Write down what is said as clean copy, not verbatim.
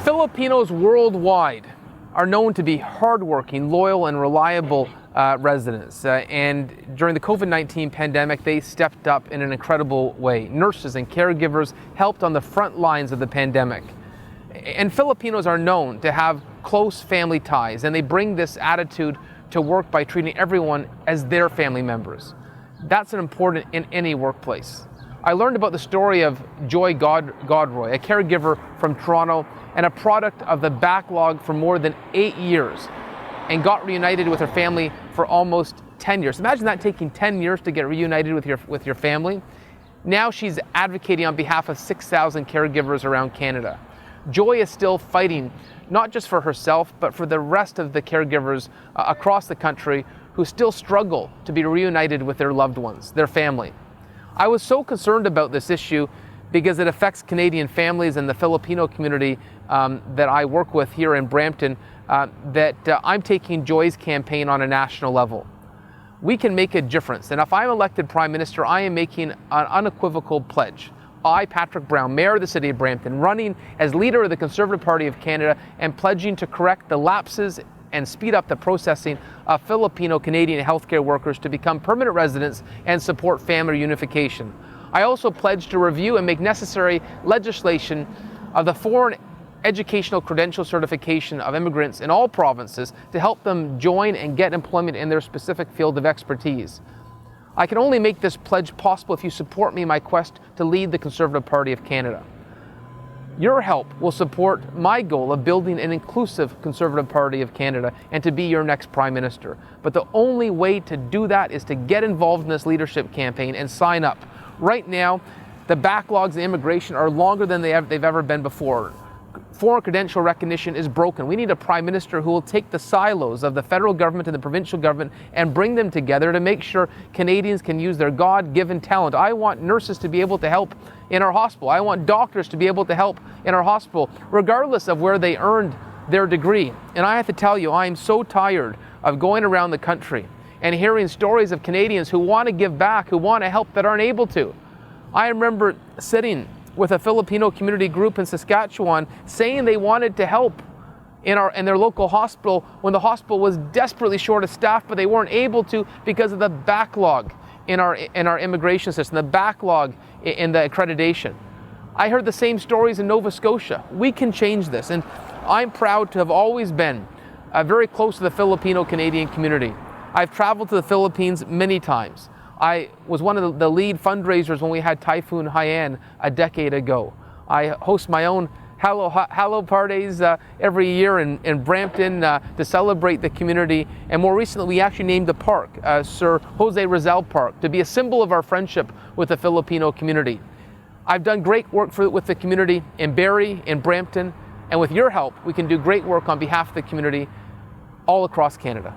Filipinos worldwide are known to be hardworking, loyal, and reliable residents. And during the COVID-19 pandemic, they stepped up in an incredible way. Nurses and caregivers helped on the front lines of the pandemic. And Filipinos are known to have close family ties, and they bring this attitude to work by treating everyone as their family members. That's important in any workplace. I learned about the story of Joy Godroy, a caregiver from Toronto and a product of the backlog for more than 8 years, and got reunited with her family for almost 10 years. Imagine that, taking 10 years to get reunited with your family. Now she's advocating on behalf of 6,000 caregivers around Canada. Joy is still fighting, not just for herself, but for the rest of the caregivers across the country who still struggle to be reunited with their loved ones, their family. I was so concerned about this issue because it affects Canadian families and the Filipino community that I work with here in Brampton, that I'm taking Joy's campaign on a national level. We can make a difference, and if I'm elected Prime Minister, I am making an unequivocal pledge. I, Patrick Brown, Mayor of the City of Brampton, running as leader of the Conservative Party of Canada and pledging to correct the lapses and speed up the processing of Filipino Canadian healthcare workers to become permanent residents and support family unification. I also pledge to review and make necessary legislation of the foreign educational credential certification of immigrants in all provinces to help them join and get employment in their specific field of expertise. I can only make this pledge possible if you support me in my quest to lead the Conservative Party of Canada. Your help will support my goal of building an inclusive Conservative Party of Canada and to be your next Prime Minister. But the only way to do that is to get involved in this leadership campaign and sign up. Right now, the backlogs in immigration are longer than they've ever been before. Foreign credential recognition is broken. We need a Prime Minister who will take the silos of the federal government and the provincial government and bring them together to make sure Canadians can use their God-given talent. I want nurses to be able to help in our hospital. I want doctors to be able to help in our hospital, regardless of where they earned their degree. And I have to tell you, I am so tired of going around the country and hearing stories of Canadians who want to give back, who want to help, that aren't able to. I remember sitting with a Filipino community group in Saskatchewan saying they wanted to help in their local hospital when the hospital was desperately short of staff, but they weren't able to because of the backlog in our immigration system, the backlog in the accreditation. I heard the same stories in Nova Scotia. We can change this, and I'm proud to have always been very close to the Filipino Canadian community. I've traveled to the Philippines many times. I was one of the lead fundraisers when we had Typhoon Haiyan a decade ago. I host my own Hallow parties every year in Brampton to celebrate the community. And more recently, we actually named the park Sir Jose Rizal Park to be a symbol of our friendship with the Filipino community. I've done great work with the community in Barrie, in Brampton, and with your help, we can do great work on behalf of the community all across Canada.